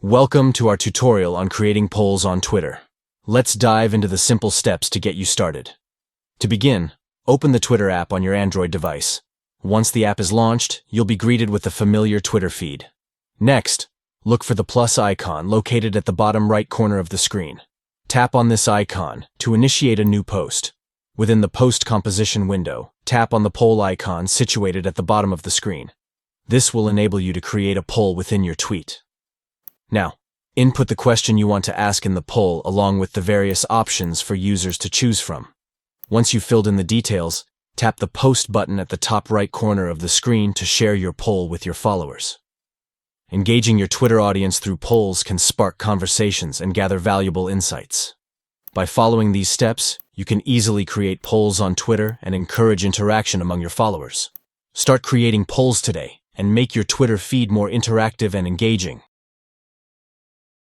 Welcome to our tutorial on creating polls on Twitter. Let's dive into the simple steps to get you started. To begin, open the Twitter app on your Android device. Once the app is launched, you'll be greeted with the familiar Twitter feed. Next, look for the plus icon located at the bottom right corner of the screen. Tap on this icon to initiate a new post. Within the post composition window, tap on the poll icon situated at the bottom of the screen. This will enable you to create a poll within your tweet. Now, input the question you want to ask in the poll along with the various options for users to choose from. Once you've filled in the details, tap the Post button at the top right corner of the screen to share your poll with your followers. Engaging your Twitter audience through polls can spark conversations and gather valuable insights. By following these steps, you can easily create polls on Twitter and encourage interaction among your followers. Start creating polls today and make your Twitter feed more interactive and engaging.